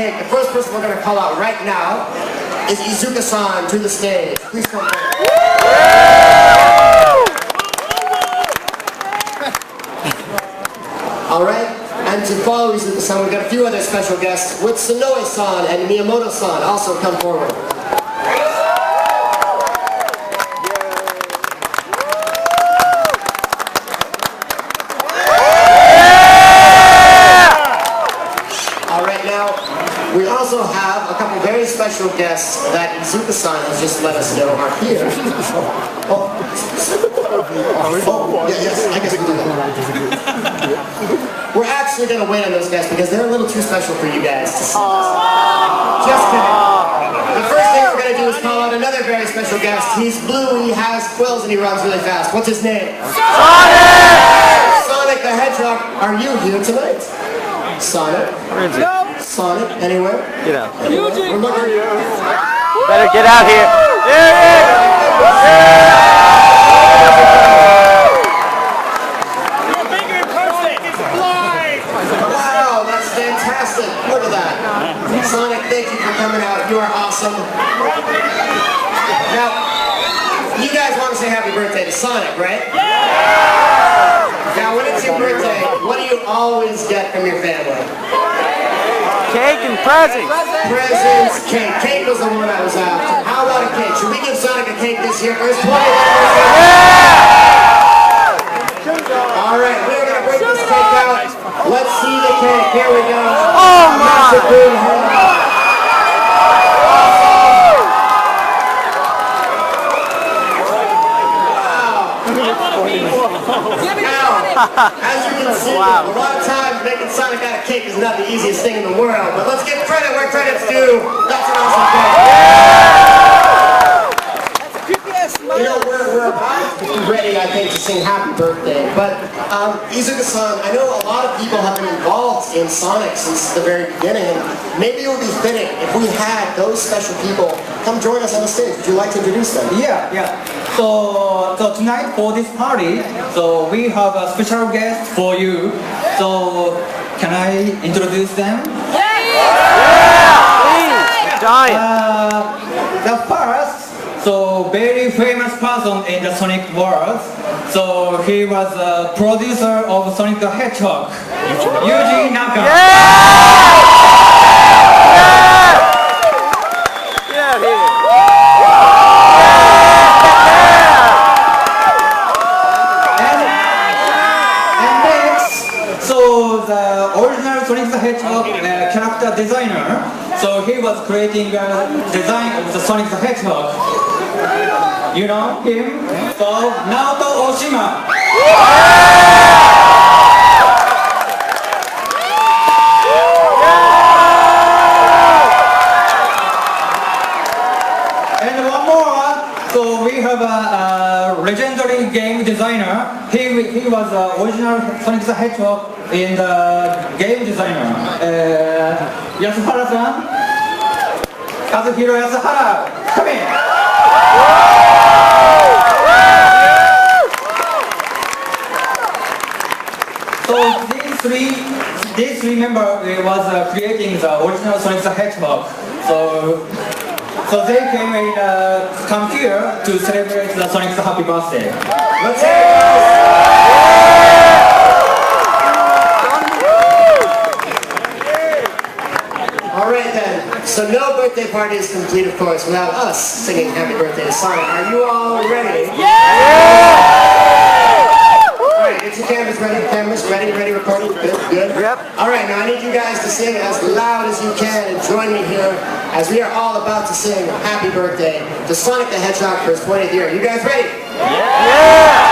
cake. The first person we're going to call out right now is Iizuka-san to the stage. Please come forward. All right, and to follow Iizuka-san, we've got a few other special guests with Sonoe-san and Miyamoto-san also come forward. We also have a couple very special guests that Iizuka-san has just let us know are here. Yes, I guess we do that. We're actually going to wait on those guests because they're a little too special for you guys to see. Just kidding. The first thing we're going to do is call out another very special guest. He's blue, he has quills, and he runs really fast. What's his name? Sonic! Sonic the Hedgehog, are you here tonight? Sonic? No! Sonic, anywhere? Get out. We're looking. Better get out here. There it is! You're bigger in person. It's blind. Wow, that's fantastic. Look at that. Sonic, thank you for coming out. You are awesome. Now, you guys want to say happy birthday to Sonic, right? Yeah! Now, when it's your birthday, what do you always get from your family? Cake and presents. Presents, cake. Cake was the one I was after. How about a cake? Should we give Sonic a cake this year for his 20th anniversary? All right, we're going to break this cake out. Let's see the cake. Here we go. Oh my! As you can see, a lot of times making Sonic out of cake is not the easiest thing in the world, but let's give credit where credit's due. That's an awesome cake. You know, we're about ready, I think, to sing happy birthday, but Iizuka-san, I know a lot of people have been involved in Sonic since the very beginning, and maybe it would be fitting if we had those special people come join us on the stage. Would you like to introduce them? Yeah. So tonight for this party, so we have a special guest for you. So can I introduce them? Please, giant. The first, so very famous person in the Sonic world. So he was a producer of Sonic the Hedgehog, Yuji Naka. Sonic the Hedgehog character designer, so he was creating a design of the Sonic the Hedgehog. You know him? So Naoto Oshima. And one more, so we have a legendary game designer. He was the original Sonic the Hedgehog in the game designer. Yasuhara-san? Kazuhiro Yasuhara, come in! So these three members was creating the original Sonic the Hedgehog. So they came in, come here to celebrate the Sonic's happy birthday. Let's hear it! Alright then, so no birthday party is complete, of course, without us singing happy birthday to Sonic. Are you all ready? Alright, get your cameras ready, recording, good. Yep. Alright, now I need you guys to sing as loud as you can and join me here as we are all about to sing happy birthday to Sonic the Hedgehog for his 20th year. You guys ready? Yeah!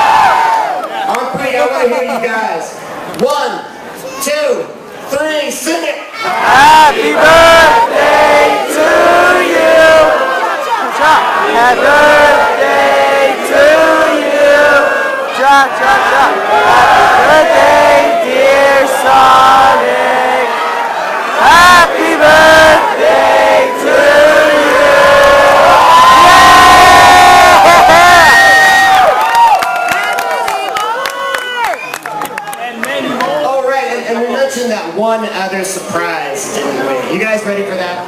On three, I want to hear you guys. 1, 2, 3, sing it! Happy birthday to you! Happy birthday to you! Happy birthday, dear Sonic! Happy birthday to you! All right, and we mentioned that one other surprise, didn't we? You guys ready for that?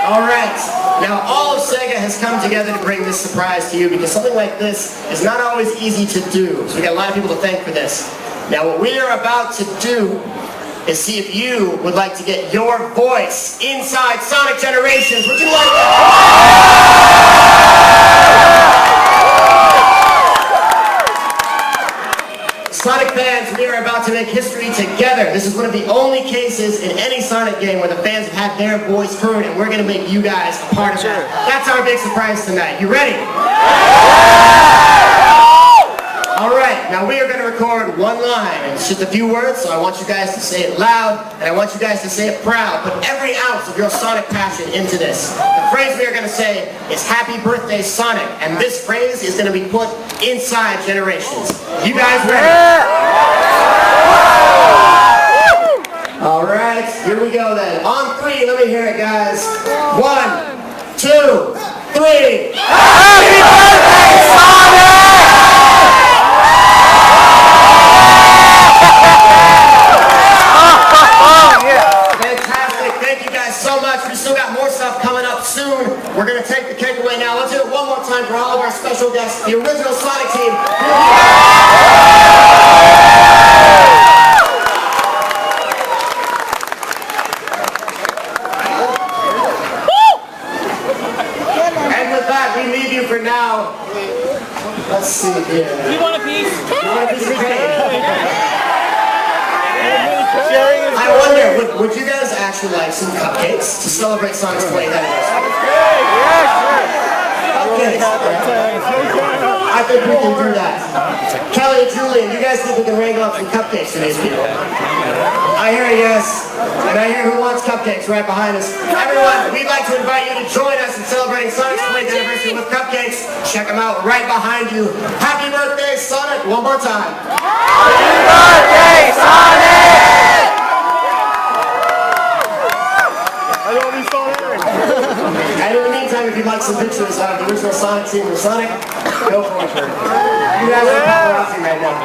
All right. Now, all of Sega has come together to bring this surprise to you because something like this is not always easy to do. So we got a lot of people to thank for this. Now, what we are about to do is see if you would like to get your voice inside Sonic Generations. Would you like that? Sonic fans, we are about to make history together. This is one of the only cases in any Sonic game where the fans have had their voice heard, and we're going to make you guys a part of that. That's our big surprise tonight. You ready? All right, now we are going to record one line. It's just a few words, so I want you guys to say it loud, and I want you guys to say it proud. Put every ounce of your Sonic passion into this. The phrase we are going to say is Happy Birthday Sonic, and this phrase is going to be put inside Generations. You guys ready? All right, here we go then. On 3, let me hear it, guys. 1, 2, 3. Happy birthday, Sonic! Fantastic. Thank you guys so much. We still got more stuff coming up soon. We're going to take the cake away now. Let's do it one more time for all of our special guests, the original Sonic team. And with that, we leave you for now. Let's see here. You want a piece? You want a piece of cake? I wonder, would you guys actually like some cupcakes to celebrate Sonic's 20th anniversary? Cupcakes. I think we can do that. Kelly and Julian, you guys think we can wrangle up some cupcakes for these people? I hear a yes, and I hear who wants cupcakes right behind us. Everyone, we'd like to invite you to join us in celebrating Sonic's 20th anniversary with cupcakes. Check them out right behind you. Happy birthday, Sonic, one more time. Happy birthday, Sonic! And in the meantime, if you'd like some pictures of the original Sonic team from Sonic, go for it. You guys are paparazzi right now.